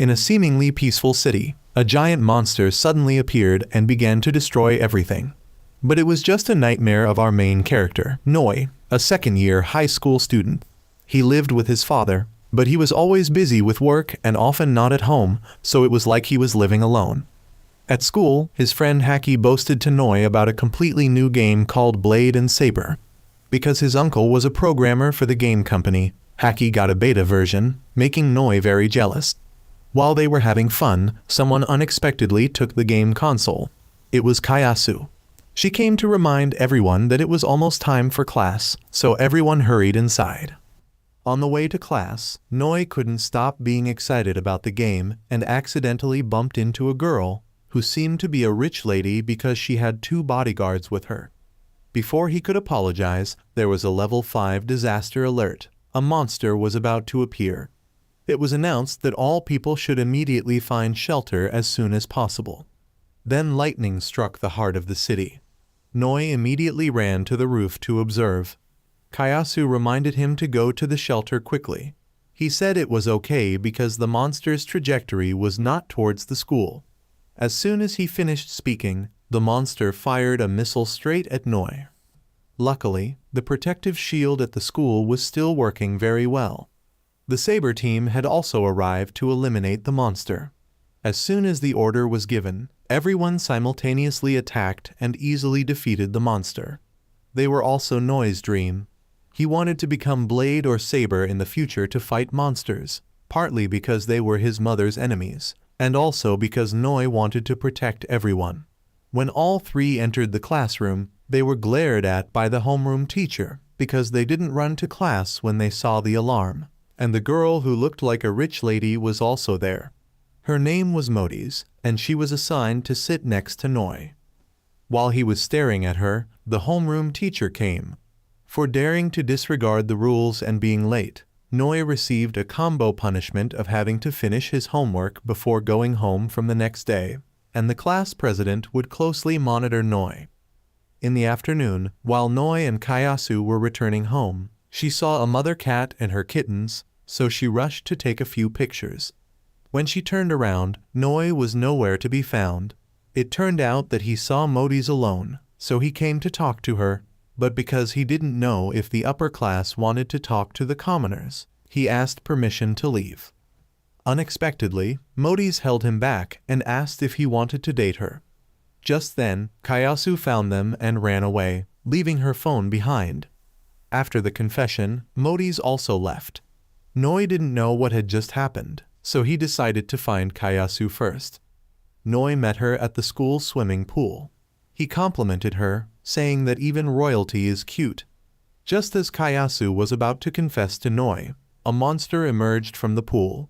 In a seemingly peaceful city, a giant monster suddenly appeared and began to destroy everything. But it was just a nightmare of our main character, Noi, a second-year high school student. He lived with his father, but he was always busy with work and often not at home, so it was like he was living alone. At school, his friend Haki boasted to Noi about a completely new game called Blade and Saber. Because his uncle was a programmer for the game company, Haki got a beta version, making Noi very jealous. While they were having fun, someone unexpectedly took the game console. It was Kayasu. She came to remind everyone that it was almost time for class, so everyone hurried inside. On the way to class, Noi couldn't stop being excited about the game and accidentally bumped into a girl who seemed to be a rich lady because she had 2 bodyguards with her. Before he could apologize, there was a level 5 disaster alert. A monster was about to appear. It was announced that all people should immediately find shelter as soon as possible. Then lightning struck the heart of the city. Noi immediately ran to the roof to observe. Kayasu reminded him to go to the shelter quickly. He said it was okay because the monster's trajectory was not towards the school. As soon as he finished speaking, the monster fired a missile straight at Noi. Luckily, the protective shield at the school was still working very well. The Saber team had also arrived to eliminate the monster. As soon as the order was given, everyone simultaneously attacked and easily defeated the monster. They were also Noi's dream. He wanted to become Blade or Saber in the future to fight monsters, partly because they were his mother's enemies, and also because Noi wanted to protect everyone. When all 3 entered the classroom, they were glared at by the homeroom teacher because they didn't run to class when they saw the alarm. And the girl who looked like a rich lady was also there. Her name was Modis, and she was assigned to sit next to Noi. While he was staring at her, the homeroom teacher came. For daring to disregard the rules and being late, Noi received a combo punishment of having to finish his homework before going home from the next day, and the class president would closely monitor Noi. In the afternoon, while Noi and Kayasu were returning home, she saw a mother cat and her kittens, so she rushed to take a few pictures. When she turned around, Noi was nowhere to be found. It turned out that he saw Modis alone, so he came to talk to her, but because he didn't know if the upper class wanted to talk to the commoners, he asked permission to leave. Unexpectedly, Modis held him back and asked if he wanted to date her. Just then, Kayasu found them and ran away, leaving her phone behind. After the confession, Modis also left. Noi didn't know what had just happened, so he decided to find Kayasu first. Noi met her at the school swimming pool. He complimented her, saying that even royalty is cute. Just as Kayasu was about to confess to Noi, a monster emerged from the pool.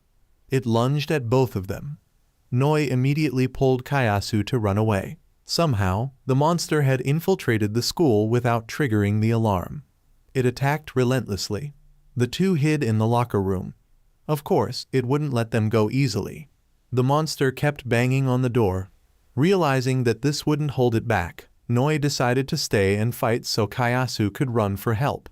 It lunged at both of them. Noi immediately pulled Kayasu to run away. Somehow, the monster had infiltrated the school without triggering the alarm. It attacked relentlessly. The 2 hid in the locker room. Of course, it wouldn't let them go easily. The monster kept banging on the door. Realizing that this wouldn't hold it back, Noi decided to stay and fight so Kayasu could run for help.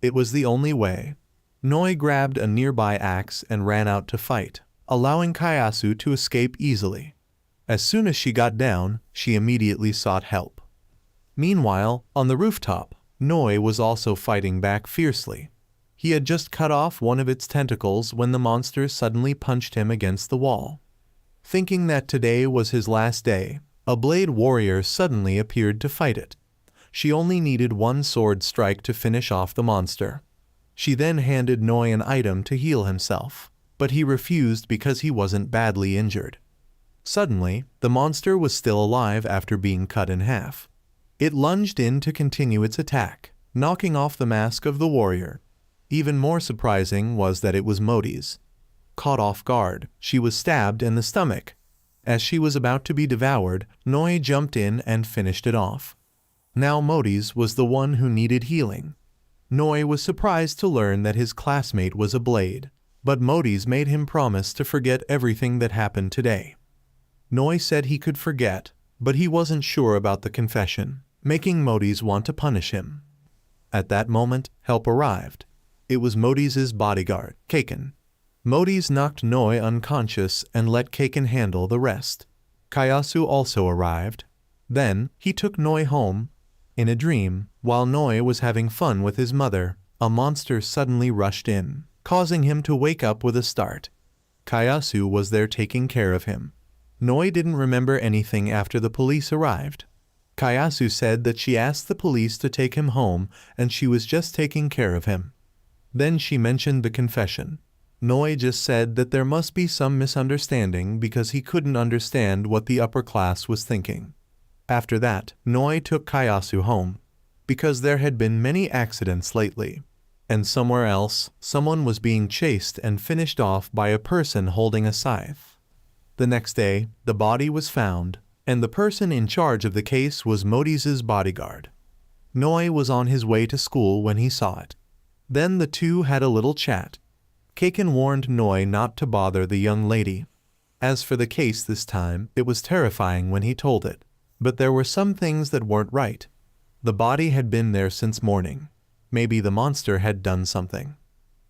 It was the only way. Noi grabbed a nearby axe and ran out to fight, allowing Kayasu to escape easily. As soon as she got down, she immediately sought help. Meanwhile, on the rooftop, Noi was also fighting back fiercely. He had just cut off one of its tentacles when the monster suddenly punched him against the wall. Thinking that today was his last day, a blade warrior suddenly appeared to fight it. She only needed 1 sword strike to finish off the monster. She then handed Noi an item to heal himself, but he refused because he wasn't badly injured. Suddenly, the monster was still alive after being cut in half. It lunged in to continue its attack, knocking off the mask of the warrior. Even more surprising was that it was Modis. Caught off guard, she was stabbed in the stomach. As she was about to be devoured, Noi jumped in and finished it off. Now Modis was the one who needed healing. Noi was surprised to learn that his classmate was a blade, but Modis made him promise to forget everything that happened today. Noi said he could forget, but he wasn't sure about the confession, making Modis want to punish him. At that moment, help arrived. It was Modis' bodyguard, Kaken. Modi's knocked Noi unconscious and let Kaken handle the rest. Kayasu also arrived. Then, he took Noi home. In a dream, while Noi was having fun with his mother, a monster suddenly rushed in, causing him to wake up with a start. Kayasu was there taking care of him. Noi didn't remember anything after the police arrived. Kayasu said that she asked the police to take him home and she was just taking care of him. Then she mentioned the confession. Noi just said that there must be some misunderstanding because he couldn't understand what the upper class was thinking. After that, Noi took Kayasu home, because there had been many accidents lately, and somewhere else, someone was being chased and finished off by a person holding a scythe. The next day, the body was found, and the person in charge of the case was Modi's bodyguard. Noi was on his way to school when he saw it. Then the two had a little chat. Kaken warned Noi not to bother the young lady. As for the case this time, it was terrifying when he told it. But there were some things that weren't right. The body had been there since morning. Maybe the monster had done something.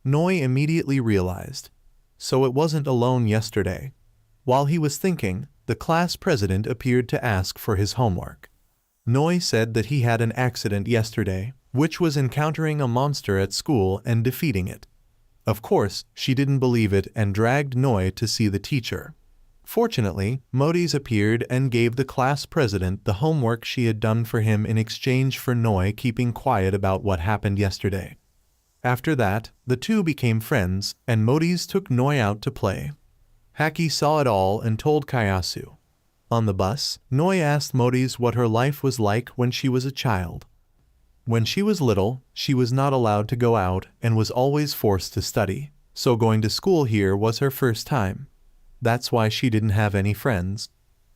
Noi immediately realized. So it wasn't alone yesterday. While he was thinking, the class president appeared to ask for his homework. Noi said that he had an accident yesterday, which was encountering a monster at school and defeating it. Of course, she didn't believe it and dragged Noi to see the teacher. Fortunately, Modi's appeared and gave the class president the homework she had done for him in exchange for Noi keeping quiet about what happened yesterday. After that, the two became friends, and Modi's took Noi out to play. Haki saw it all and told Kayasu. On the bus, Noi asked Modi's what her life was like when she was a child. When she was little, she was not allowed to go out and was always forced to study, so going to school here was her first time. That's why she didn't have any friends.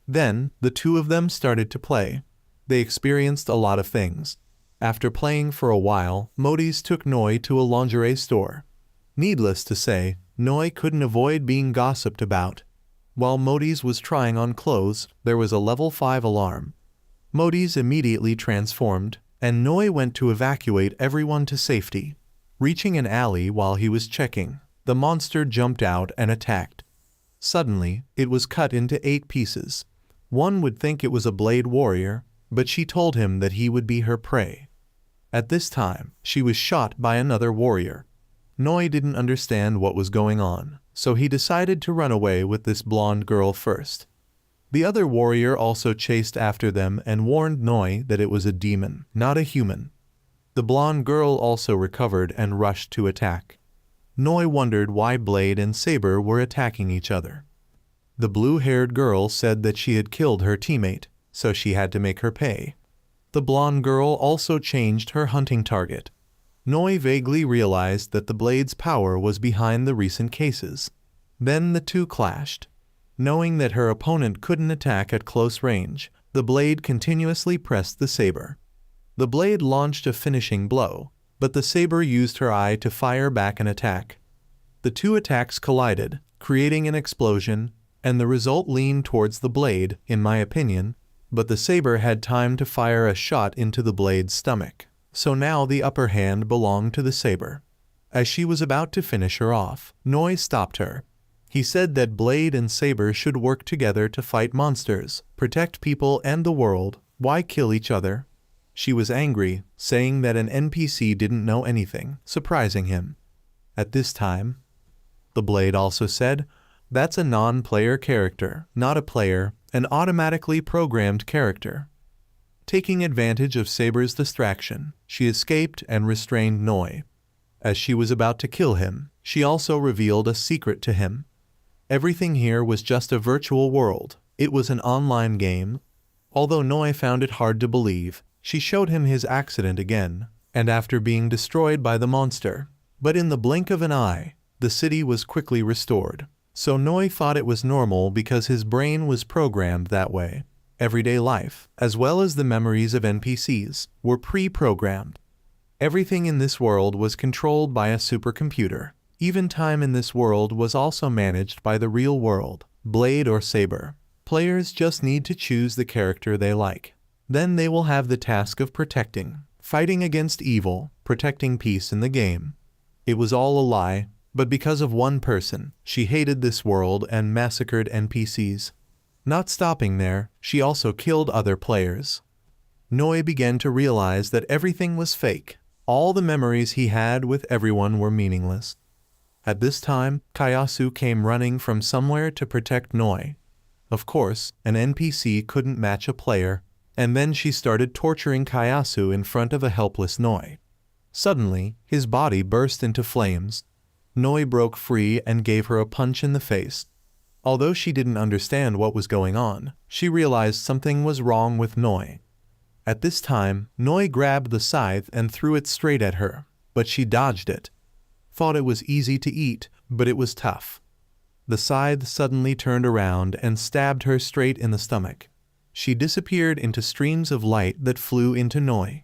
Then, the two of them started to play. They experienced a lot of things. After playing for a while, Modi's took Noi to a lingerie store. Needless to say, Noi couldn't avoid being gossiped about. While Modi's was trying on clothes, there was a level 5 alarm. Modi's immediately transformed, and Noi went to evacuate everyone to safety. Reaching an alley while he was checking, the monster jumped out and attacked. Suddenly, it was cut into 8 pieces. One would think it was a blade warrior, but she told him that he would be her prey. At this time, she was shot by another warrior. Noi didn't understand what was going on, so he decided to run away with this blonde girl first. The other warrior also chased after them and warned Noi that it was a demon, not a human. The blonde girl also recovered and rushed to attack. Noi wondered why Blade and Saber were attacking each other. The blue-haired girl said that she had killed her teammate, so she had to make her pay. The blonde girl also changed her hunting target. Noi vaguely realized that the Blade's power was behind the recent cases. Then the two clashed. Knowing that her opponent couldn't attack at close range, the Blade continuously pressed the Saber. The Blade launched a finishing blow, but the Saber used her eye to fire back an attack. The two attacks collided, creating an explosion, and the result leaned towards the Blade, in my opinion, but the Saber had time to fire a shot into the Blade's stomach, so now the upper hand belonged to the Saber. As she was about to finish her off, Noi stopped her. He said that Blade and Saber should work together to fight monsters, protect people and the world. Why kill each other? She was angry, saying that an NPC didn't know anything, surprising him. At this time, the Blade also said, "That's a non-player character, not a player, an automatically programmed character." Taking advantage of Saber's distraction, she escaped and restrained Noi. As she was about to kill him, she also revealed a secret to him. Everything here was just a virtual world. It was an online game. Although Noi found it hard to believe, she showed him his accident again, and after being destroyed by the monster. But in the blink of an eye, the city was quickly restored. So Noi thought it was normal because his brain was programmed that way. Everyday life, as well as the memories of NPCs, were pre-programmed. Everything in this world was controlled by a supercomputer. Even time in this world was also managed by the real world, Blade or Saber. Players just need to choose the character they like. Then they will have the task of protecting, fighting against evil, protecting peace in the game. It was all a lie. But because of one person, she hated this world and massacred NPCs. Not stopping there, she also killed other players. Noi began to realize that everything was fake. All the memories he had with everyone were meaningless. At this time, Kayasu came running from somewhere to protect Noi. Of course, an NPC couldn't match a player, and then she started torturing Kayasu in front of a helpless Noi. Suddenly, his body burst into flames. Noi broke free and gave her a punch in the face. Although she didn't understand what was going on, she realized something was wrong with Noi. At this time, Noi grabbed the scythe and threw it straight at her, but she dodged it. Thought it was easy to eat, but it was tough. The scythe suddenly turned around and stabbed her straight in the stomach. She disappeared into streams of light that flew into Noi.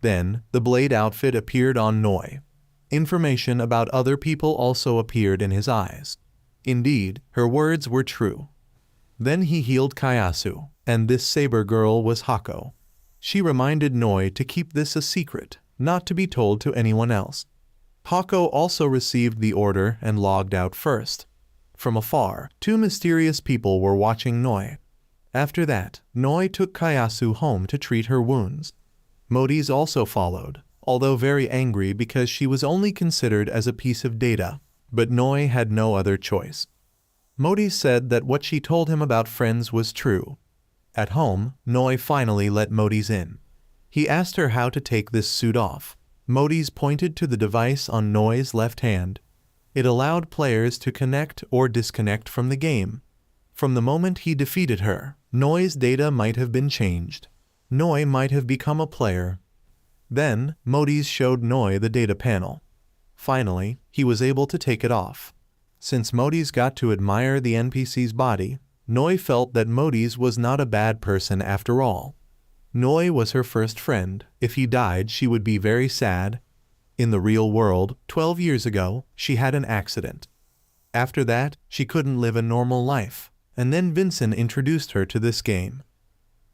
Then, the blade outfit appeared on Noi. Information about other people also appeared in his eyes. Indeed, her words were true. Then he healed Kayasu, and this saber girl was Hako. She reminded Noi to keep this a secret, not to be told to anyone else. Hako also received the order and logged out first. From afar, two mysterious people were watching Noi. After that, Noi took Kayasu home to treat her wounds. Modis also followed, although very angry because she was only considered as a piece of data, but Noi had no other choice. Modis said that what she told him about friends was true. At home, Noi finally let Modis in. He asked her how to take this suit off. Modis pointed to the device on Noi's left hand. It allowed players to connect or disconnect from the game. From the moment he defeated her, Noi's data might have been changed. Noi might have become a player. Then, Modis showed Noi the data panel. Finally, he was able to take it off. Since Modis got to admire the NPC's body, Noi felt that Modis was not a bad person after all. Noi was her first friend. If he died, she would be very sad. In the real world, 12 years ago, she had an accident. After that, she couldn't live a normal life, and then Vincent introduced her to this game.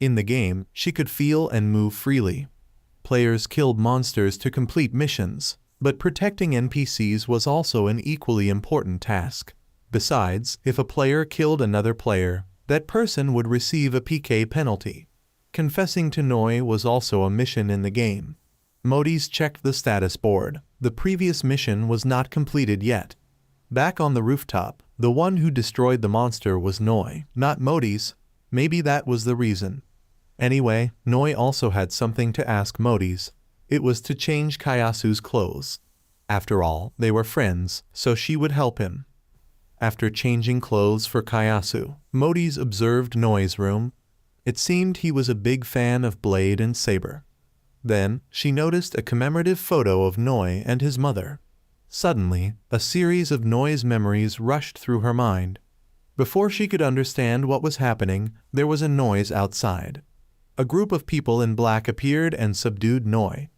In the game, she could feel and move freely. Players killed monsters to complete missions, but protecting NPCs was also an equally important task. Besides, if a player killed another player, that person would receive a PK penalty. Confessing to Noi was also a mission in the game. Modis checked the status board. The previous mission was not completed yet. Back on the rooftop, the one who destroyed the monster was Noi, not Modis. Maybe that was the reason. Anyway, Noi also had something to ask Modis. It was to change Kayasu's clothes. After all, they were friends, so she would help him. After changing clothes for Kayasu, Modis observed Noi's room. It seemed he was a big fan of blade and saber. Then, she noticed a commemorative photo of Noi and his mother. Suddenly, a series of Noi's memories rushed through her mind. Before she could understand what was happening, there was a noise outside. A group of people in black appeared and subdued Noi.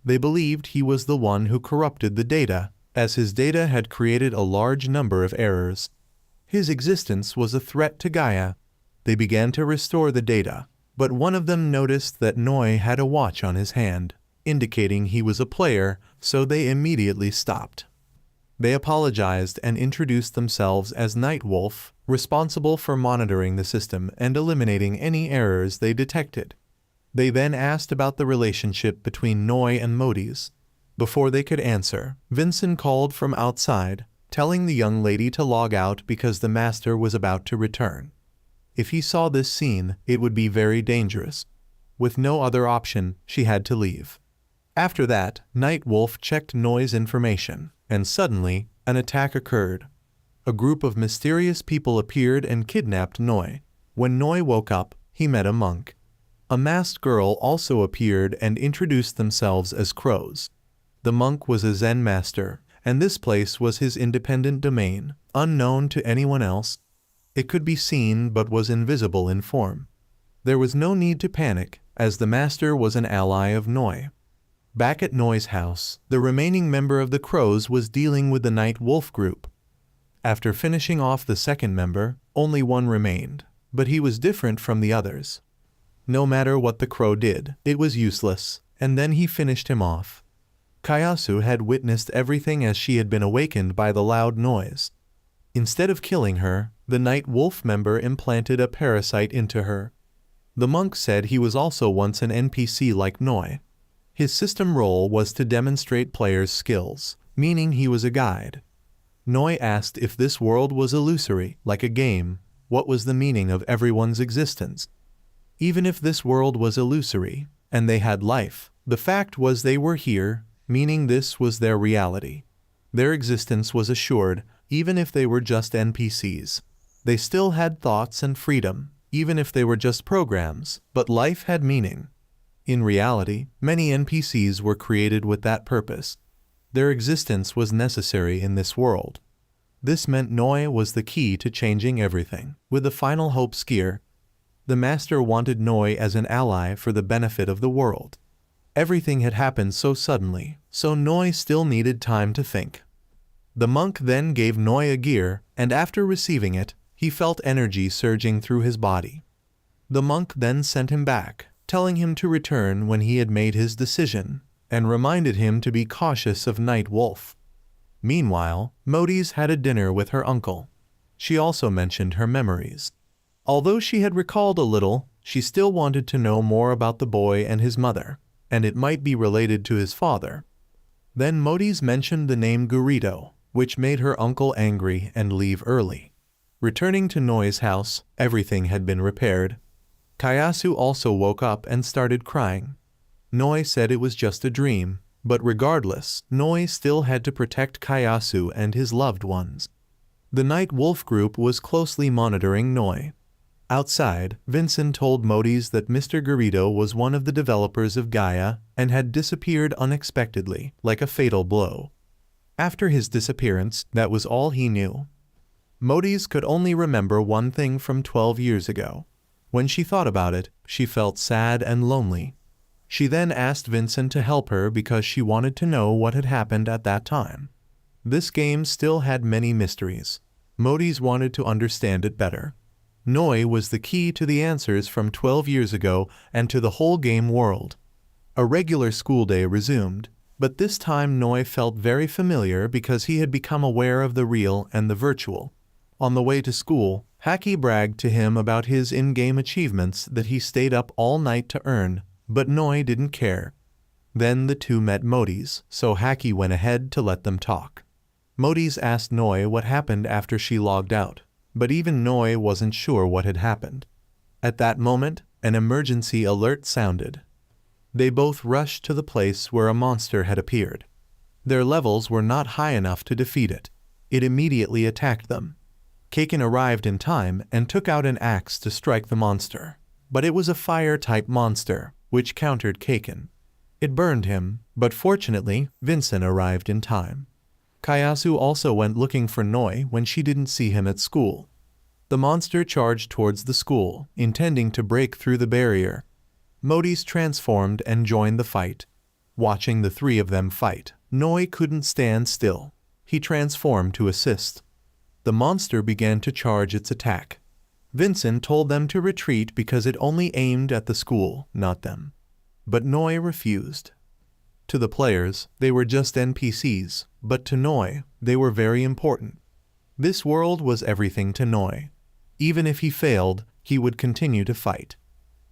They believed he was the one who corrupted the data, as his data had created a large number of errors. His existence was a threat to Gaia. They began to restore the data, but one of them noticed that Noi had a watch on his hand, indicating he was a player, so they immediately stopped. They apologized and introduced themselves as Nightwolf, responsible for monitoring the system and eliminating any errors they detected. They then asked about the relationship between Noi and Modis. Before they could answer, Vincent called from outside, telling the young lady to log out because the master was about to return. If he saw this scene, it would be very dangerous. With no other option, she had to leave. After that, Nightwolf checked Noi's information, and suddenly, an attack occurred. A group of mysterious people appeared and kidnapped Noi. When Noi woke up, he met a monk. A masked girl also appeared and introduced themselves as crows. The monk was a Zen master, and this place was his independent domain, unknown to anyone else. It could be seen but was invisible in form. There was no need to panic, as the master was an ally of Noi. Back at Noi's house, the remaining member of the crows was dealing with the Night Wolf group. After finishing off the second member, only one remained, but he was different from the others. No matter what the crow did, it was useless, and then he finished him off. Kayasu had witnessed everything as she had been awakened by the loud noise. Instead of killing her, the Night Wolf member implanted a parasite into her. The monk said he was also once an NPC like Noi. His system role was to demonstrate players' skills, meaning he was a guide. Noi asked if this world was illusory, like a game, what was the meaning of everyone's existence? Even if this world was illusory, and they had life, the fact was they were here, meaning this was their reality. Their existence was assured, even if they were just NPCs. They still had thoughts and freedom, even if they were just programs, but life had meaning. In reality, many NPCs were created with that purpose. Their existence was necessary in this world. This meant Noi was the key to changing everything. With the final hope skier, the master wanted Noi as an ally for the benefit of the world. Everything had happened so suddenly, so Noi still needed time to think. The monk then gave Noi a gear, and after receiving it, he felt energy surging through his body. The monk then sent him back, telling him to return when he had made his decision, and reminded him to be cautious of Night Wolf. Meanwhile, Modis had a dinner with her uncle. She also mentioned her memories. Although she had recalled a little, she still wanted to know more about the boy and his mother, and it might be related to his father. Then Modis mentioned the name Garrido, which made her uncle angry and leave early. Returning to Noi's house, everything had been repaired. Kayasu also woke up and started crying. Noi said it was just a dream, but regardless, Noi still had to protect Kayasu and his loved ones. The Night Wolf group was closely monitoring Noi. Outside, Vincent told Modis that Mr. Garrido was one of the developers of Gaia and had disappeared unexpectedly, like a fatal blow. After his disappearance, that was all he knew. Modis could only remember one thing from 12 years ago. When she thought about it, she felt sad and lonely. She then asked Vincent to help her because she wanted to know what had happened at that time. This game still had many mysteries. Modis wanted to understand it better. Noi was the key to the answers from 12 years ago and to the whole game world. A regular school day resumed, but this time Noi felt very familiar because he had become aware of the real and the virtual. On the way to school, Haki bragged to him about his in-game achievements that he stayed up all night to earn, but Noi didn't care. Then the two met Modis, so Haki went ahead to let them talk. Modis asked Noi what happened after she logged out, but even Noi wasn't sure what had happened. At that moment, an emergency alert sounded. They both rushed to the place where a monster had appeared. Their levels were not high enough to defeat it. It immediately attacked them. Kaken arrived in time and took out an axe to strike the monster, but it was a fire-type monster, which countered Kaken. It burned him, but fortunately, Vincent arrived in time. Kayasu also went looking for Noi when she didn't see him at school. The monster charged towards the school, intending to break through the barrier. Modis transformed and joined the fight. Watching the three of them fight, Noi couldn't stand still. He transformed to assist. The monster began to charge its attack. Vincent told them to retreat because it only aimed at the school, not them. But Noi refused. To the players, they were just NPCs, but to Noi, they were very important. This world was everything to Noi. Even if he failed, he would continue to fight.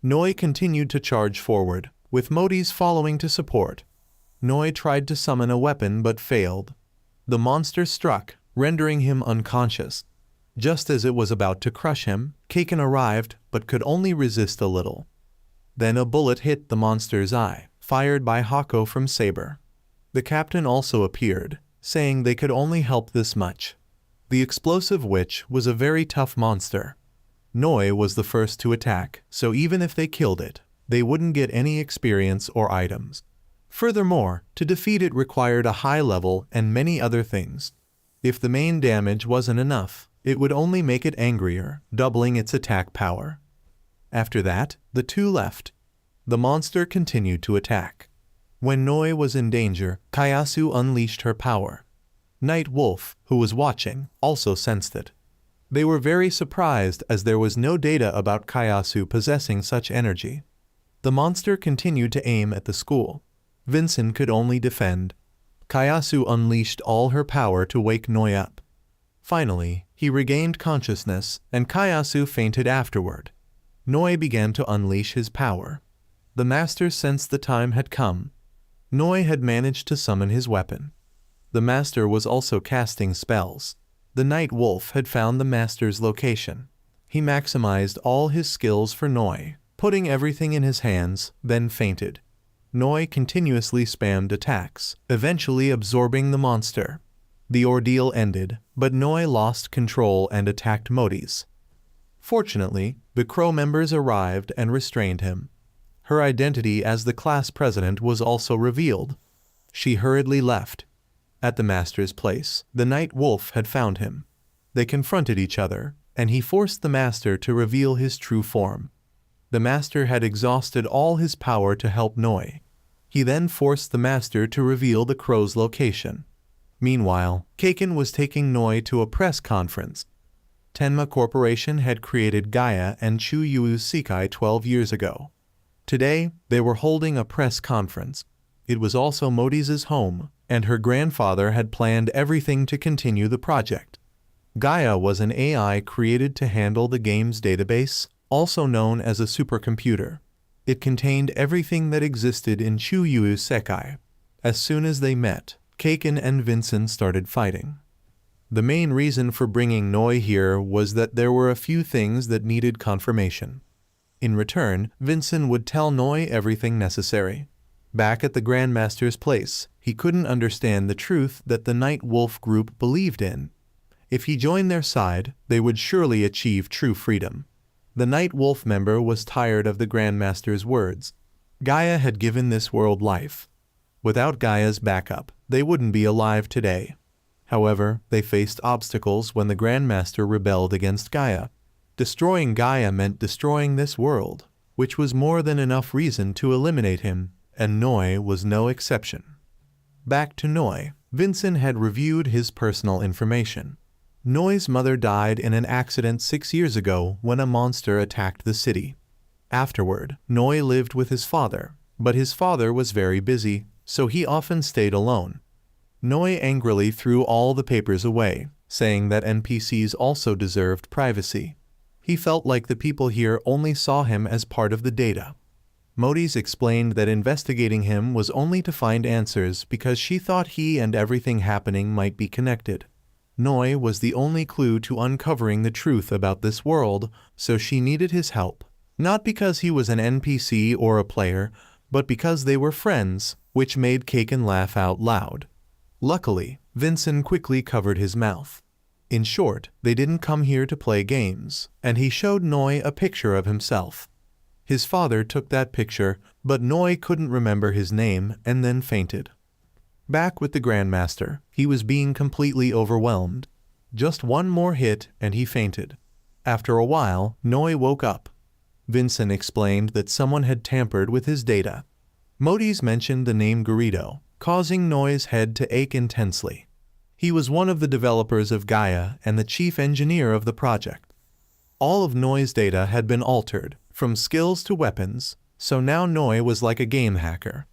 Noi continued to charge forward, with Modis following to support. Noi tried to summon a weapon but failed. The monster struck, rendering him unconscious. Just as it was about to crush him, Kaken arrived but could only resist a little. Then a bullet hit the monster's eye, fired by Hako from Saber. The captain also appeared, saying they could only help this much. The explosive witch was a very tough monster. Noi was the first to attack, so even if they killed it, they wouldn't get any experience or items. Furthermore, to defeat it required a high level and many other things. If the main damage wasn't enough, it would only make it angrier, doubling its attack power. After that, the two left. The monster continued to attack. When Noi was in danger, Kayasu unleashed her power. Night Wolf, who was watching, also sensed it. They were very surprised as there was no data about Kayasu possessing such energy. The monster continued to aim at the school. Vincent could only defend. Kayasu unleashed all her power to wake Noi up. Finally, he regained consciousness, and Kayasu fainted afterward. Noi began to unleash his power. The master sensed the time had come. Noi had managed to summon his weapon. The master was also casting spells. The night wolf had found the master's location. He maximized all his skills for Noi, putting everything in his hands, then fainted. Noi continuously spammed attacks, eventually absorbing the monster. The ordeal ended, but Noi lost control and attacked Modi's. Fortunately, the Crow members arrived and restrained him. Her identity as the class president was also revealed. She hurriedly left. At the master's place, the night wolf had found him. They confronted each other, and he forced the master to reveal his true form. The master had exhausted all his power to help Noi. He then forced the master to reveal the crow's location. Meanwhile, Kaken was taking Noi to a press conference. Tenma Corporation had created Gaia and Chuyu Sekai 12 years ago. Today, they were holding a press conference. It was also Modi's home, and her grandfather had planned everything to continue the project. Gaia was an AI created to handle the game's database, also known as a supercomputer. It contained everything that existed in Chuyu Sekai. As soon as they met, Kaken and Vincent started fighting. The main reason for bringing Noi here was that there were a few things that needed confirmation. In return, Vincent would tell Noi everything necessary. Back at the Grandmaster's place, he couldn't understand the truth that the Night Wolf group believed in. If he joined their side, they would surely achieve true freedom. The Night Wolf member was tired of the Grandmaster's words. Gaia had given this world life. Without Gaia's backup, they wouldn't be alive today. However, they faced obstacles when the Grandmaster rebelled against Gaia. Destroying Gaia meant destroying this world, which was more than enough reason to eliminate him, and Noi was no exception. Back to Noi, Vincent had reviewed his personal information. Noi's mother died in an accident 6 years ago when a monster attacked the city. Afterward, Noi lived with his father, but his father was very busy, so he often stayed alone. Noi angrily threw all the papers away, saying that NPCs also deserved privacy. He felt like the people here only saw him as part of the data. Modi's explained that investigating him was only to find answers because she thought he and everything happening might be connected. Noi was the only clue to uncovering the truth about this world, so she needed his help. Not because he was an NPC or a player, but because they were friends, which made Kaken laugh out loud. Luckily, Vincent quickly covered his mouth. In short, they didn't come here to play games, and he showed Noi a picture of himself. His father took that picture, but Noi couldn't remember his name and then fainted. Back with the Grandmaster, he was being completely overwhelmed. Just one more hit and he fainted. After a while, Noi woke up. Vincent explained that someone had tampered with his data. Modi's mentioned the name Garrido, causing Noi's head to ache intensely. He was one of the developers of Gaia and the chief engineer of the project. All of Noi's data had been altered, from skills to weapons, so now Noi was like a game hacker.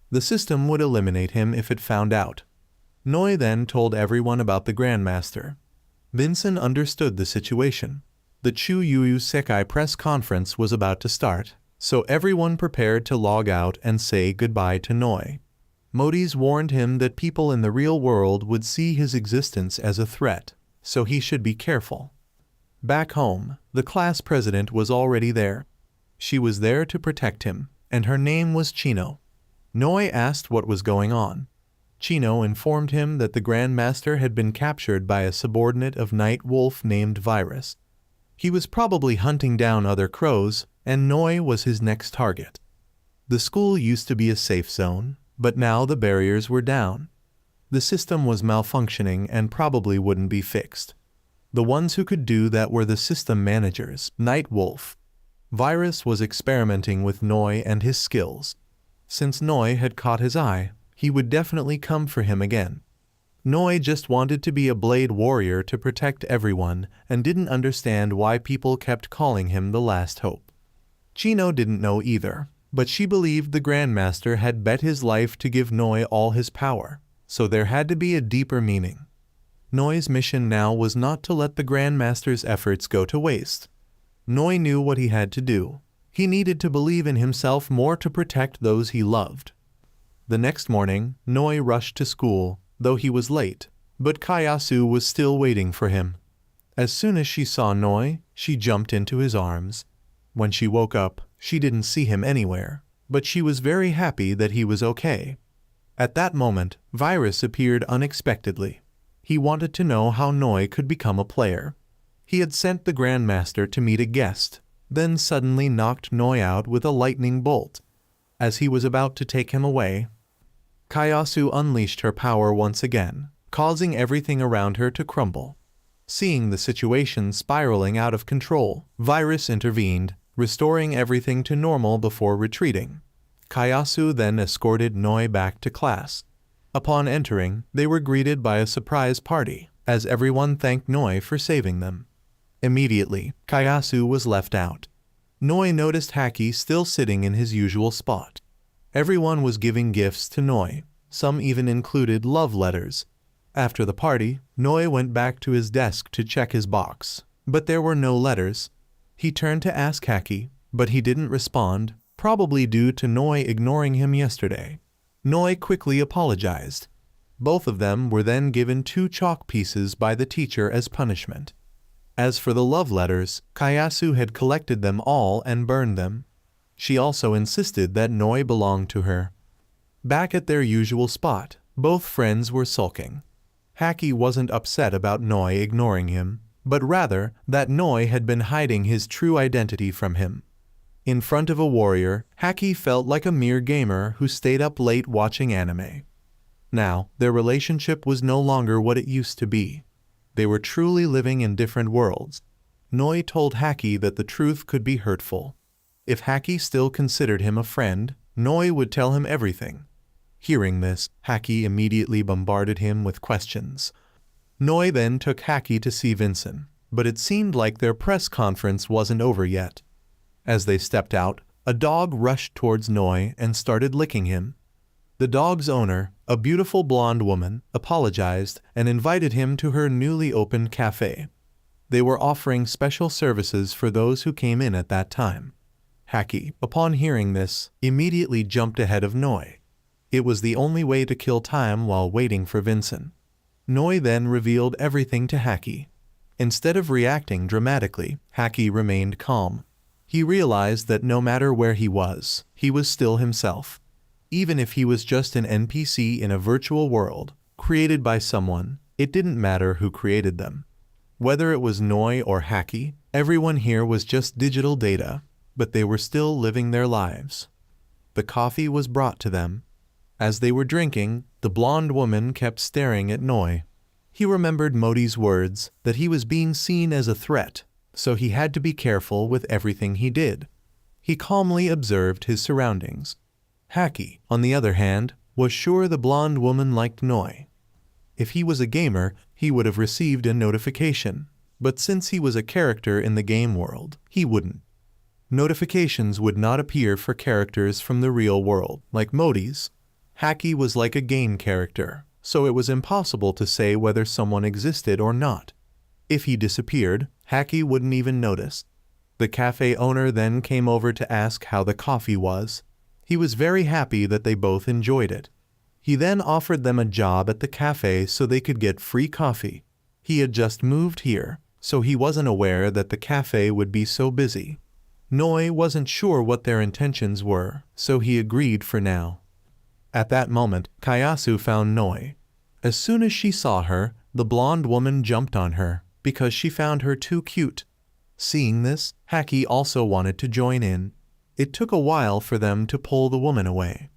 The system would eliminate him if it found out. Noi then told everyone about the Grandmaster. Vincent understood the situation. The Chuyu Sekai press conference was about to start, so everyone prepared to log out and say goodbye to Noi. Modi's warned him that people in the real world would see his existence as a threat, so he should be careful. Back home, the class president was already there. She was there to protect him, and her name was Chino. Noi asked what was going on. Chino informed him that the Grandmaster had been captured by a subordinate of Night Wolf named Virus. He was probably hunting down other crows, and Noi was his next target. The school used to be a safe zone, but now the barriers were down. The system was malfunctioning and probably wouldn't be fixed. The ones who could do that were the system managers, Night Wolf. Virus was experimenting with Noi and his skills. Since Noi had caught his eye, he would definitely come for him again. Noi just wanted to be a blade warrior to protect everyone and didn't understand why people kept calling him the last hope. Chino didn't know either, but she believed the Grandmaster had bet his life to give Noi all his power. so there had to be a deeper meaning. Noi's mission now was not to let the Grandmaster's efforts go to waste. Noi knew what he had to do. He needed to believe in himself more to protect those he loved. The next morning, Noi rushed to school, though he was late, but Kayasu was still waiting for him. As soon as she saw Noi, she jumped into his arms. When she woke up, she didn't see him anywhere, but she was very happy that he was okay. At that moment, Virus appeared unexpectedly. He wanted to know how Noi could become a player. He had sent the Grandmaster to meet a guest, then suddenly knocked Noi out with a lightning bolt. As he was about to take him away, Kayasu unleashed her power once again, causing everything around her to crumble. Seeing the situation spiraling out of control, Virus intervened, restoring everything to normal before retreating. Kayasu then escorted Noi back to class. Upon entering, they were greeted by a surprise party, as everyone thanked Noi for saving them. Immediately, Kayasu was left out. Noi noticed Haki still sitting in his usual spot. Everyone was giving gifts to Noi. Some even included love letters. After the party, Noi went back to his desk to check his box, but there were no letters. He turned to ask Haki, but he didn't respond, probably due to Noi ignoring him yesterday. Noi quickly apologized. Both of them were then given 2 chalk pieces by the teacher as punishment. As for the love letters, Kayasu had collected them all and burned them. She also insisted that Noi belonged to her. Back at their usual spot, both friends were sulking. Haki wasn't upset about Noi ignoring him, but rather that Noi had been hiding his true identity from him. In front of a warrior, Haki felt like a mere gamer who stayed up late watching anime. Now, their relationship was no longer what it used to be. They were truly living in different worlds. Noi told Haki that the truth could be hurtful. If Haki still considered him a friend, Noi would tell him everything. Hearing this, Haki immediately bombarded him with questions. Noi then took Haki to see Vincent, but it seemed like their press conference wasn't over yet. As they stepped out, a dog rushed towards Noi and started licking him. The dog's owner, a beautiful blonde woman, apologized and invited him to her newly opened cafe. They were offering special services for those who came in at that time. Haki, upon hearing this, immediately jumped ahead of Noi. It was the only way to kill time while waiting for Vincent. Noi then revealed everything to Haki. Instead of reacting dramatically, Haki remained calm. He realized that no matter where he was still himself. Even if he was just an NPC in a virtual world, created by someone, it didn't matter who created them. Whether it was Noi or Haki, everyone here was just digital data, but they were still living their lives. The coffee was brought to them. As they were drinking, the blonde woman kept staring at Noi. He remembered Modi's words that he was being seen as a threat, so he had to be careful with everything he did. He calmly observed his surroundings. Haki, on the other hand, was sure the blonde woman liked Noi. If he was a gamer, he would have received a notification, but since he was a character in the game world, he wouldn't. Notifications would not appear for characters from the real world, like Modi's. Haki was like a game character, so it was impossible to say whether someone existed or not. If he disappeared, Haki wouldn't even notice. The cafe owner then came over to ask how the coffee was. He was very happy that they both enjoyed it. He then offered them a job at the cafe so they could get free coffee. He had just moved here, so he wasn't aware that the cafe would be so busy. Noi wasn't sure what their intentions were, so he agreed for now. At that moment, Kayasu found Noi. As soon as she saw her, the blonde woman jumped on her, because she found her too cute. Seeing this, Haki also wanted to join in. It took a while for them to pull the woman away.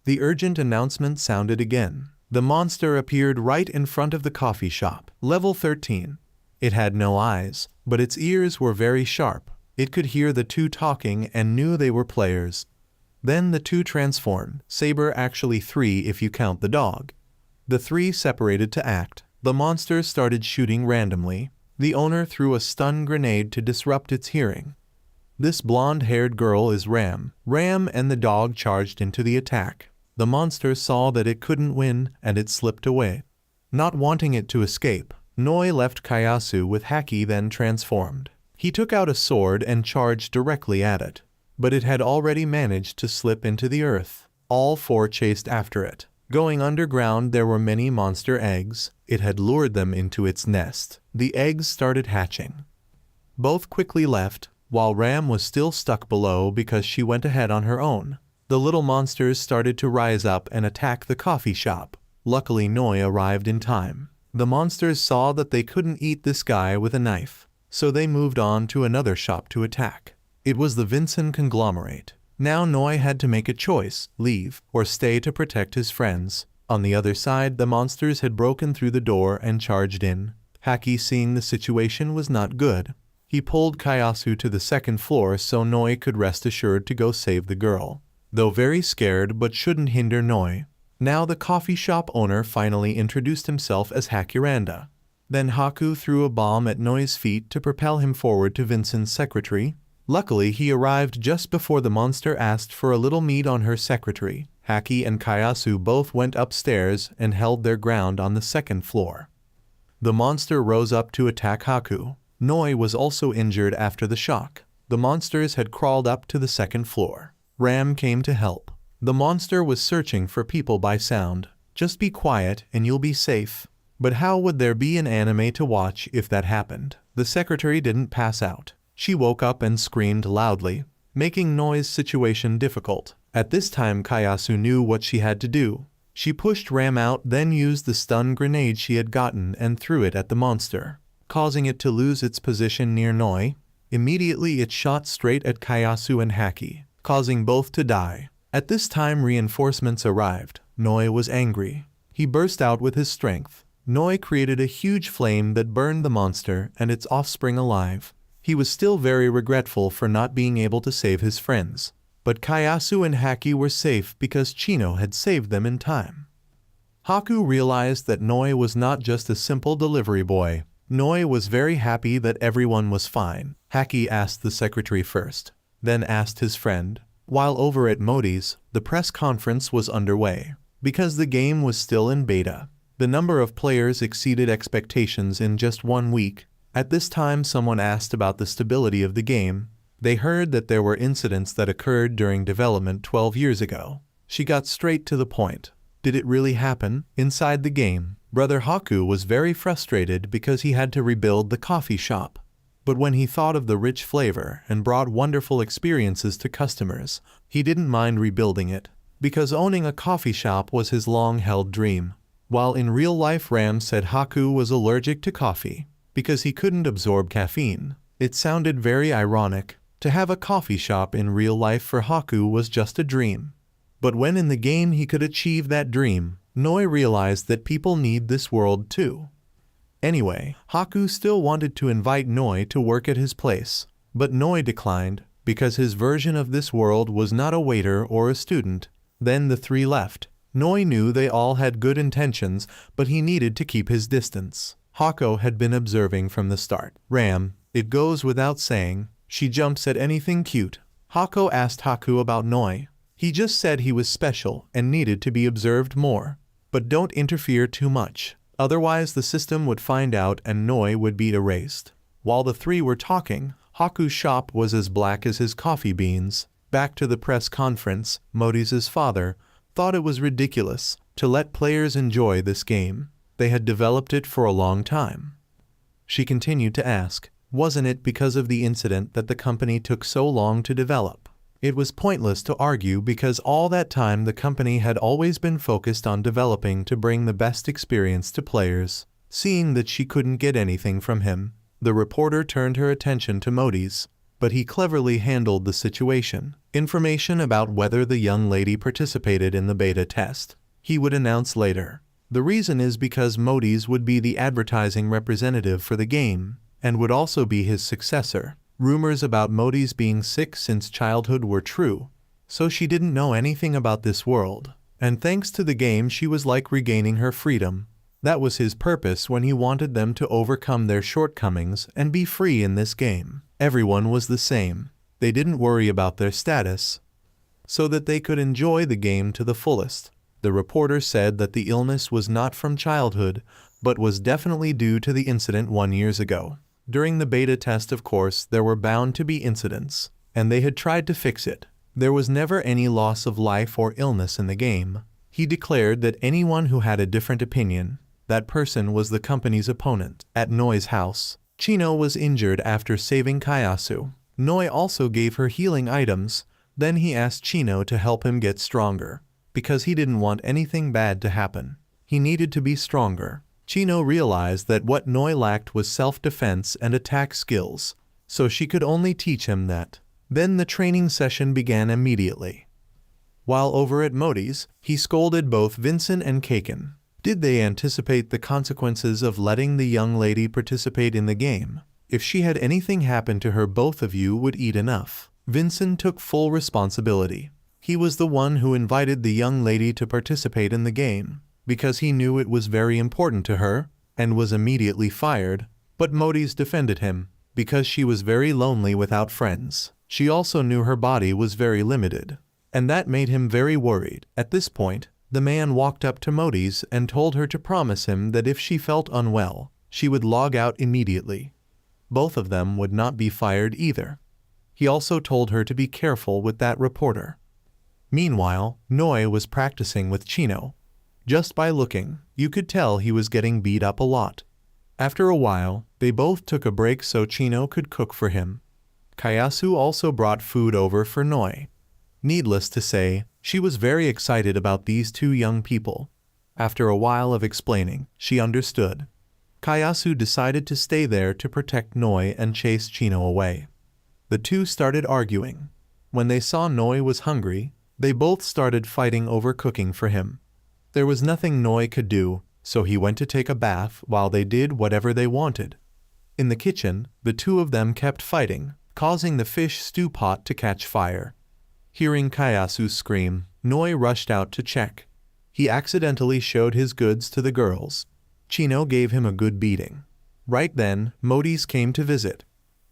The urgent announcement sounded again. The monster appeared right in front of the coffee shop, level 13. It had no eyes, but its ears were very sharp. It could hear the two talking and knew they were players. Then the two transformed, Saber actually 3 if you count the dog. The 3 separated to act. The monster started shooting randomly. The owner threw a stun grenade to disrupt its hearing. This blonde-haired girl is Ram. Ram and the dog charged into the attack. The monster saw that it couldn't win and it slipped away. Not wanting it to escape, Noi left Kayasu with Haki then transformed. He took out a sword and charged directly at it, but it had already managed to slip into the earth. All four chased after it. Going underground there were many monster eggs. It had lured them into its nest. The eggs started hatching. Both quickly left, while Ram was still stuck below because she went ahead on her own. The little monsters started to rise up and attack the coffee shop. Luckily Noi arrived in time. The monsters saw that they couldn't eat this guy with a knife, so they moved on to another shop to attack. It was the Vincent conglomerate. Now Noi had to make a choice, leave or stay to protect his friends. On the other side, the monsters had broken through the door and charged in. Haki, seeing the situation was not good, he pulled Kayasu to the second floor so Noi could rest assured to go save the girl. Though very scared, but shouldn't hinder Noi. Now the coffee shop owner finally introduced himself as Hakiranda. Then Haku threw a bomb at Noi's feet to propel him forward to Vincent's secretary. Luckily he arrived just before the monster asked for a little meat on her secretary. Haki and Kayasu both went upstairs and held their ground on the second floor. The monster rose up to attack Haku. Noi was also injured after the shock. The monsters had crawled up to the second floor. Ram came to help. The monster was searching for people by sound. Just be quiet and you'll be safe. But how would there be an anime to watch if that happened? The secretary didn't pass out. She woke up and screamed loudly, making Noi's situation difficult. At this time Kayasu knew what she had to do. She pushed Ram out, then used the stun grenade she had gotten and threw it at the monster, causing it to lose its position near Noi. Immediately it shot straight at Kayasu and Haki, causing both to die. At this time reinforcements arrived. Noi was angry. He burst out with his strength. Noi created a huge flame that burned the monster and its offspring alive. He was still very regretful for not being able to save his friends. But Kayasu and Haki were safe because Chino had saved them in time. Haku realized that Noi was not just a simple delivery boy. Noi was very happy that everyone was fine. Haki asked the secretary first, then asked his friend. While over at Modi's, the press conference was underway. Because the game was still in beta, the number of players exceeded expectations in just 1 week. At this time someone asked about the stability of the game. They heard that there were incidents that occurred during development 12 years ago. She got straight to the point. Did it really happen? Inside the game, Brother Haku was very frustrated because he had to rebuild the coffee shop. But when he thought of the rich flavor and brought wonderful experiences to customers, he didn't mind rebuilding it, because owning a coffee shop was his long-held dream. While in real life Ram said Haku was allergic to coffee, because he couldn't absorb caffeine. It sounded very ironic. To have a coffee shop in real life for Haku was just a dream. But when in the game he could achieve that dream, Noi realized that people need this world too. Anyway, Haku still wanted to invite Noi to work at his place, but Noi declined because his version of this world was not a waiter or a student. Then the three left. Noi knew they all had good intentions, but he needed to keep his distance. Haku had been observing from the start. Ram, it goes without saying, she jumps at anything cute. Haku asked Haku about Noi. He just said he was special and needed to be observed more. But don't interfere too much. Otherwise the system would find out and Noi would be erased. While the three were talking, Haku's shop was as black as his coffee beans. Back to the press conference, Modi's father thought it was ridiculous to let players enjoy this game. They had developed it for a long time. She continued to ask, wasn't it because of the incident that the company took so long to develop? It was pointless to argue because all that time the company had always been focused on developing to bring the best experience to players. Seeing that she couldn't get anything from him, the reporter turned her attention to Modi's, but he cleverly handled the situation. Information about whether the young lady participated in the beta test, he would announce later. The reason is because Modi's would be the advertising representative for the game, and would also be his successor. Rumors about Modi's being sick since childhood were true, so she didn't know anything about this world. And thanks to the game she was like regaining her freedom. That was his purpose when he wanted them to overcome their shortcomings and be free in this game. Everyone was the same. They didn't worry about their status, so that they could enjoy the game to the fullest. The reporter said that the illness was not from childhood, but was definitely due to the incident 1 year ago. During the beta test, of course, there were bound to be incidents, and they had tried to fix it. There was never any loss of life or illness in the game. He declared that anyone who had a different opinion, that person was the company's opponent. At Noi's house, Chino was injured after saving Kayasu. Noi also gave her healing items, then he asked Chino to help him get stronger, because he didn't want anything bad to happen. He needed to be stronger. Chino realized that what Noi lacked was self-defense and attack skills, so she could only teach him that. Then the training session began immediately. While over at Modi's, he scolded both Vincent and Kaken. Did they anticipate the consequences of letting the young lady participate in the game? If she had anything happen to her, both of you would eat enough. Vincent took full responsibility. He was the one who invited the young lady to participate in the game, because he knew it was very important to her, and was immediately fired. But Modi's defended him, because she was very lonely without friends. She also knew her body was very limited, and that made him very worried. At this point, the man walked up to Modi's and told her to promise him that if she felt unwell, she would log out immediately. Both of them would not be fired either. He also told her to be careful with that reporter. Meanwhile, Noi was practicing with Chino. Just by looking, you could tell he was getting beat up a lot. After a while, they both took a break so Chino could cook for him. Kayasu also brought food over for Noi. Needless to say, she was very excited about these two young people. After a while of explaining, she understood. Kayasu decided to stay there to protect Noi and chase Chino away. The two started arguing. When they saw Noi was hungry, they both started fighting over cooking for him. There was nothing Noi could do, so he went to take a bath while they did whatever they wanted. In the kitchen, the two of them kept fighting, causing the fish stew pot to catch fire. Hearing Kayasu scream, Noi rushed out to check. He accidentally showed his goods to the girls. Chino gave him a good beating. Right then, Modi's came to visit.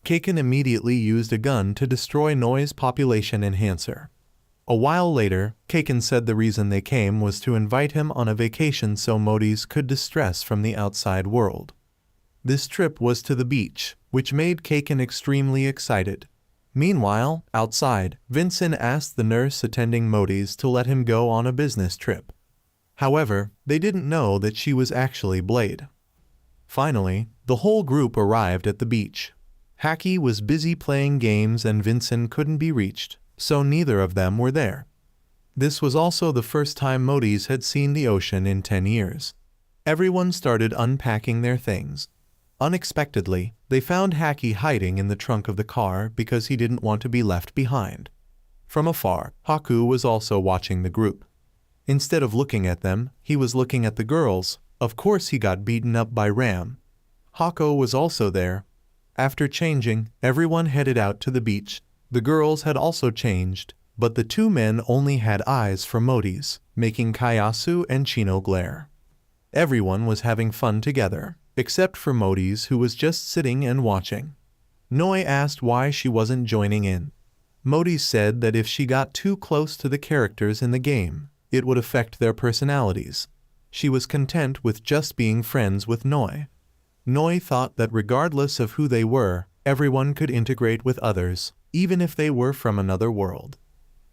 Kaken immediately used a gun to destroy Noi's population enhancer. A while later, Kaken said the reason they came was to invite him on a vacation so Modi's could distress from the outside world. This trip was to the beach, which made Kaken extremely excited. Meanwhile, outside, Vincent asked the nurse attending Modi's to let him go on a business trip. However, they didn't know that she was actually Blade. Finally, the whole group arrived at the beach. Haki was busy playing games and Vincent couldn't be reached, so neither of them were there. This was also the first time Modi's had seen the ocean in 10 years. Everyone started unpacking their things. Unexpectedly, they found Haki hiding in the trunk of the car because he didn't want to be left behind. From afar, Haku was also watching the group. Instead of looking at them, he was looking at the girls. Of course he got beaten up by Ram. Hako was also there. After changing, everyone headed out to the beach. The girls had also changed, but the two men only had eyes for Modi's, making Kayasu and Chino glare. Everyone was having fun together, except for Modi's, who was just sitting and watching. Noi asked why she wasn't joining in. Modi's said that if she got too close to the characters in the game, it would affect their personalities. She was content with just being friends with Noi. Noi thought that regardless of who they were, everyone could integrate with others, even if they were from another world.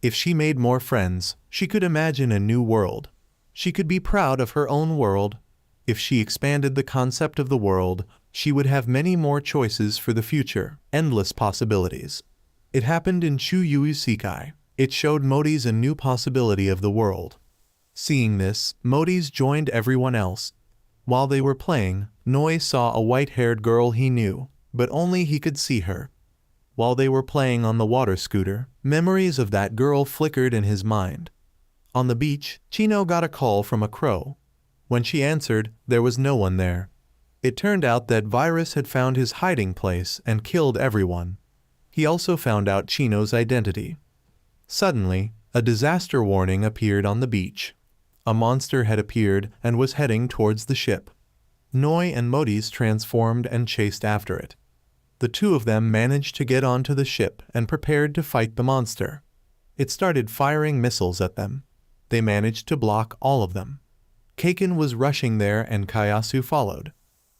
If she made more friends, she could imagine a new world. She could be proud of her own world. If she expanded the concept of the world, she would have many more choices for the future, endless possibilities. It happened in Chuyu Isekai. It showed Modi's a new possibility of the world. Seeing this, Modi's joined everyone else. While they were playing, Noi saw a white-haired girl he knew, but only he could see her. While they were playing on the water scooter, memories of that girl flickered in his mind. On the beach, Chino got a call from a crow. When she answered, there was no one there. It turned out that Virus had found his hiding place and killed everyone. He also found out Chino's identity. Suddenly, a disaster warning appeared on the beach. A monster had appeared and was heading towards the ship. Noi and Modi's transformed and chased after it. The two of them managed to get onto the ship and prepared to fight the monster. It started firing missiles at them. they managed to block all of them. Kaken was rushing there and Kayasu followed.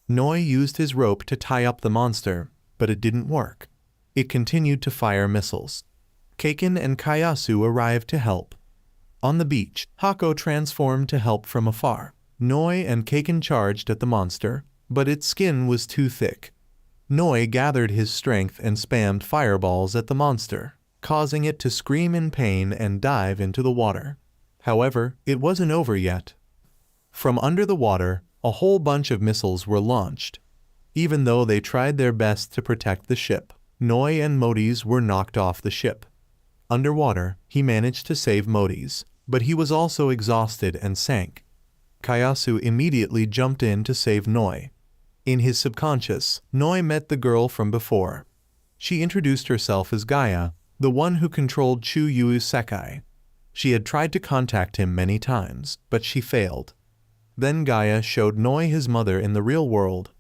Noi used his rope to tie up the monster, but it didn't work. It continued to fire missiles. Kaken and Kayasu arrived to help. On the beach, Hako transformed to help from afar. Noi and Kaken charged at the monster, but its skin was too thick. Noi gathered his strength and spammed fireballs at the monster, causing it to scream in pain and dive into the water. However, it wasn't over yet. From under the water, a whole bunch of missiles were launched. Even though they tried their best to protect the ship, Noi and Modi's were knocked off the ship. Underwater, he managed to save Modi's, but he was also exhausted and sank. Kayasu immediately jumped in to save Noi. In his subconscious, Noi met the girl from before. She introduced herself as Gaia, the one who controlled Chuyu Sekai. She had tried to contact him many times, but she failed. Then Gaia showed Noi his mother in the real world.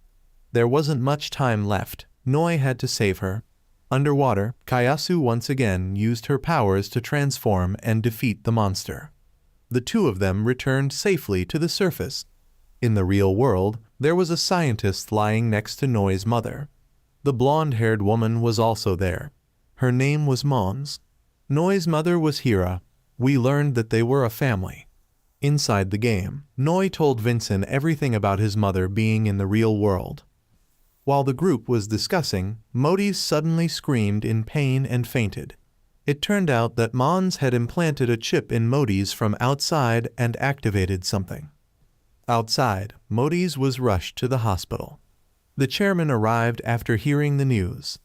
There wasn't much time left. Noi had to save her. Underwater, Kayasu once again used her powers to transform and defeat the monster. The two of them returned safely to the surface. In the real world, there was a scientist lying next to Noi's mother. The blonde-haired woman was also there. Her name was Mons. Noi's mother was Hira. We learned that they were a family. Inside the game, Noi told Vincent everything about his mother being in the real world. While the group was discussing, Modi suddenly screamed in pain and fainted. It turned out that Mons had implanted a chip in Modi's from outside and activated something. Outside, Modi's was rushed to the hospital. The chairman arrived after hearing the news.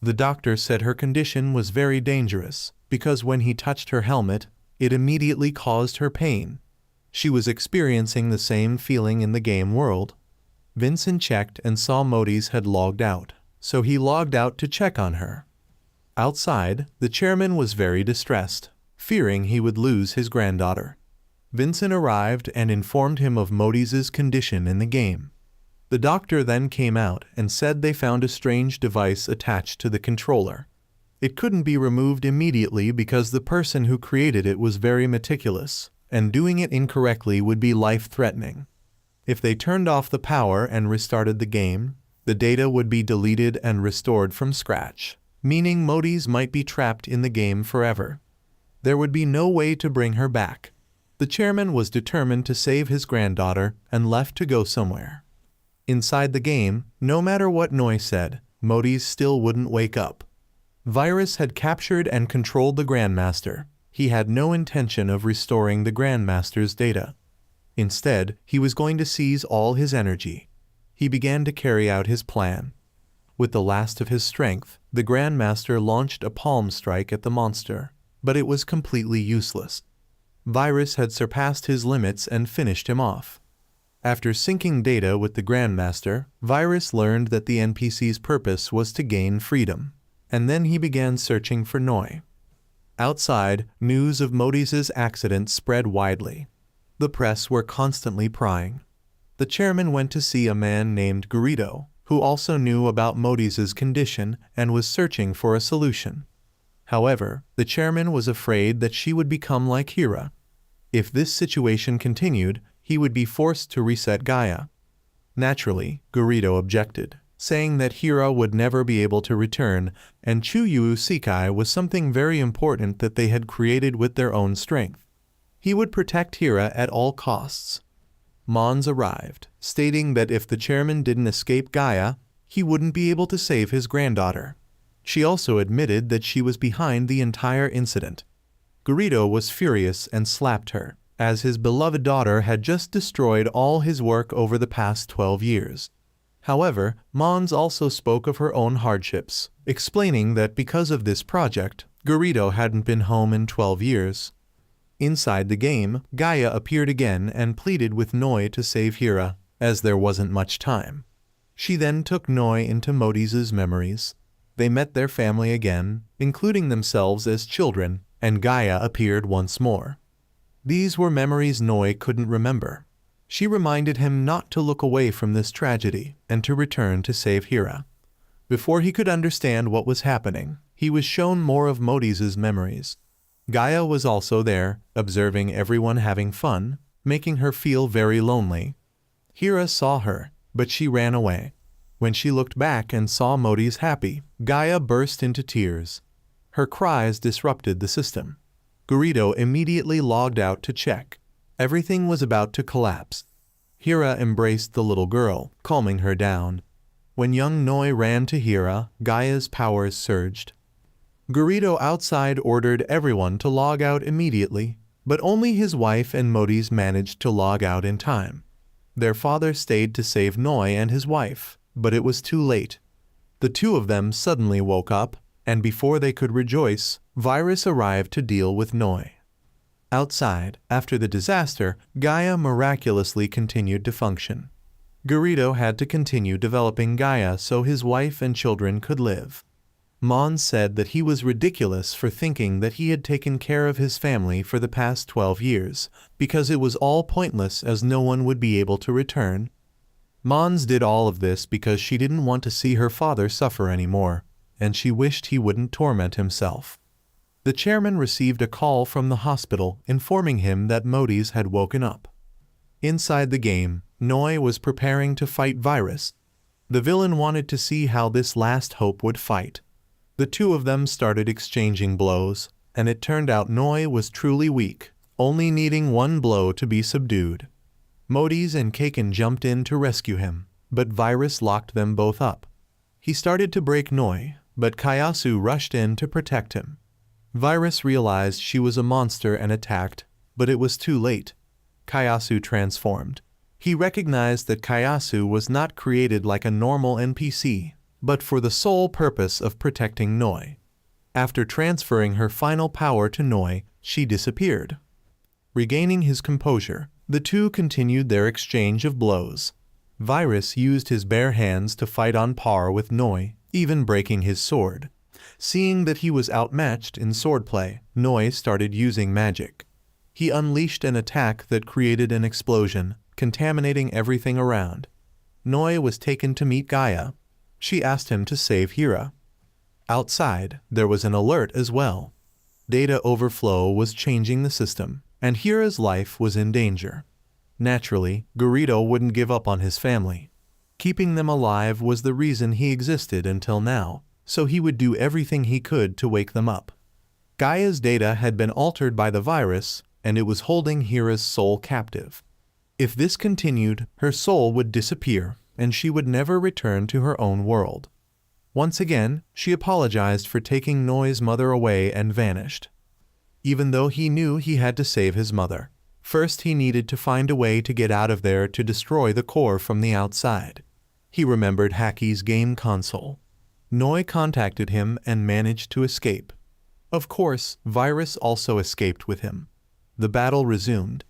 The doctor said her condition was very dangerous because when he touched her helmet, it immediately caused her pain. She was experiencing the same feeling in the game world. Vincent checked and saw Modi's had logged out, so he logged out to check on her. Outside, the chairman was very distressed, fearing he would lose his granddaughter. Vincent arrived and informed him of Modi's condition in the game. The doctor then came out and said they found a strange device attached to the controller. It couldn't be removed immediately because the person who created it was very meticulous, and doing it incorrectly would be life-threatening. If they turned off the power and restarted the game, the data would be deleted and restored from scratch, meaning Modi's might be trapped in the game forever. There would be no way to bring her back. The chairman was determined to save his granddaughter and left to go somewhere. Inside the game, no matter what Noi said, Modi's still wouldn't wake up. Virus had captured and controlled the Grandmaster. He had no intention of restoring the Grandmaster's data. Instead, he was going to seize all his energy. He began to carry out his plan. With the last of his strength, the Grandmaster launched a palm strike at the monster, but it was completely useless. Virus had surpassed his limits and finished him off. After syncing data with the Grandmaster, Virus learned that the NPC's purpose was to gain freedom, and then he began searching for Noi. Outside, news of Modi's accident spread widely. The press were constantly prying. The chairman went to see a man named Garrido, who also knew about Modi's condition and was searching for a solution. However, the chairman was afraid that she would become like Hira. If this situation continued, he would be forced to reset Gaia. Naturally, Garrido objected, saying that Hira would never be able to return, and Chuyu Sekai was something very important that they had created with their own strength. He would protect Hira at all costs. Mons arrived, stating that if the chairman didn't escape Gaia, he wouldn't be able to save his granddaughter. She also admitted that she was behind the entire incident. Garrido was furious and slapped her, as his beloved daughter had just destroyed all his work over the past 12 years. However, Mons also spoke of her own hardships, explaining that because of this project, Garrido hadn't been home in 12 years. Inside the game, Gaia appeared again and pleaded with Noi to save Hira, as there wasn't much time. She then took Noi into Modi's memories. They met their family again, including themselves as children, and Gaia appeared once more. These were memories Noi couldn't remember. She reminded him not to look away from this tragedy and to return to save Hira. Before he could understand what was happening, he was shown more of Modi's memories. Gaia was also there, observing everyone having fun, making her feel very lonely. Hira saw her, but she ran away. When she looked back and saw Modi's happy, Gaia burst into tears. Her cries disrupted the system. Garrido immediately logged out to check. Everything was about to collapse. Hira embraced the little girl, calming her down. When young Noi ran to Hira, Gaia's powers surged. Garrido outside ordered everyone to log out immediately, but only his wife and Modis managed to log out in time. Their father stayed to save Noi and his wife, but it was too late. The two of them suddenly woke up, and before they could rejoice, Virus arrived to deal with Noi. Outside, after the disaster, Gaia miraculously continued to function. Garrido had to continue developing Gaia so his wife and children could live. Mons said that he was ridiculous for thinking that he had taken care of his family for the past 12 years, because it was all pointless as no one would be able to return. Mons did all of this because she didn't want to see her father suffer anymore, and she wished he wouldn't torment himself. The chairman received a call from the hospital informing him that Modis had woken up. Inside the game, Noi was preparing to fight Virus. The villain wanted to see how this last hope would fight. The two of them started exchanging blows, and it turned out Noi was truly weak, only needing one blow to be subdued. Modis and Kaken jumped in to rescue him, but Virus locked them both up. He started to break Noi, but Kayasu rushed in to protect him. Virus realized she was a monster and attacked, but it was too late. Kayasu transformed. He recognized that Kayasu was not created like a normal NPC, but for the sole purpose of protecting Noi. After transferring her final power to Noi, she disappeared. Regaining his composure, the two continued their exchange of blows. Virus used his bare hands to fight on par with Noi, even breaking his sword. Seeing that he was outmatched in swordplay, Noi started using magic. He unleashed an attack that created an explosion, contaminating everything around. Noi was taken to meet Gaia. She asked him to save Hira. Outside, there was an alert as well. Data overflow was changing the system, and Hira's life was in danger. Naturally, Garrido wouldn't give up on his family. Keeping them alive was the reason he existed until now, so he would do everything he could to wake them up. Gaia's data had been altered by the virus, and it was holding Hira's soul captive. If this continued, her soul would disappear, and she would never return to her own world. Once again, she apologized for taking Noi's mother away and vanished. Even though he knew he had to save his mother, first he needed to find a way to get out of there to destroy the core from the outside. He remembered Haki's game console. Noi contacted him and managed to escape. Of course, Virus also escaped with him. The battle resumed.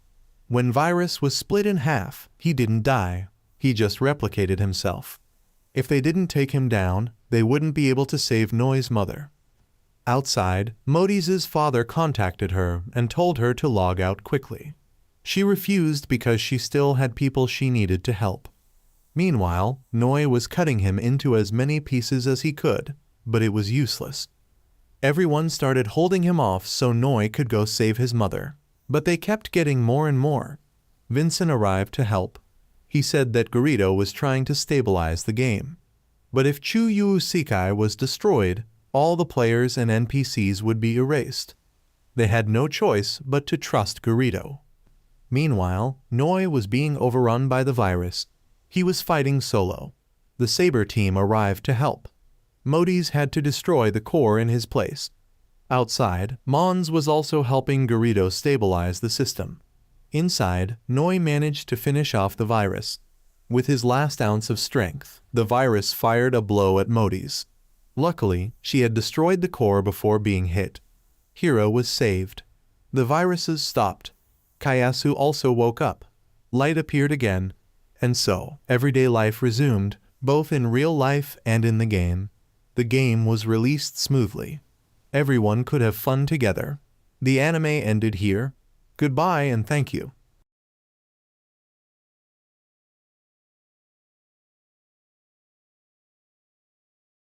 When Virus was split in half, he didn't die. He just replicated himself. If they didn't take him down, they wouldn't be able to save Noi's mother. Outside, Modis' father contacted her and told her to log out quickly. She refused because she still had people she needed to help. Meanwhile, Noi was cutting him into as many pieces as he could, but it was useless. Everyone started holding him off so Noi could go save his mother, but they kept getting more and more. Vincent arrived to help. He said that Garrido was trying to stabilize the game. But if Chuyu Sekai was destroyed, all the players and NPCs would be erased. They had no choice but to trust Garrido. Meanwhile, Noi was being overrun by the virus. He was fighting solo. The Saber team arrived to help. Modis had to destroy the core in his place. Outside, Mons was also helping Garrido stabilize the system. Inside, Noi managed to finish off the virus. With his last ounce of strength, the virus fired a blow at Modis. Luckily, she had destroyed the core before being hit. Hira was saved. The viruses stopped. Kayasu also woke up. Light appeared again, and so, everyday life resumed, both in real life and in the game. The game was released smoothly. Everyone could have fun together. The anime ended here. Goodbye and thank you.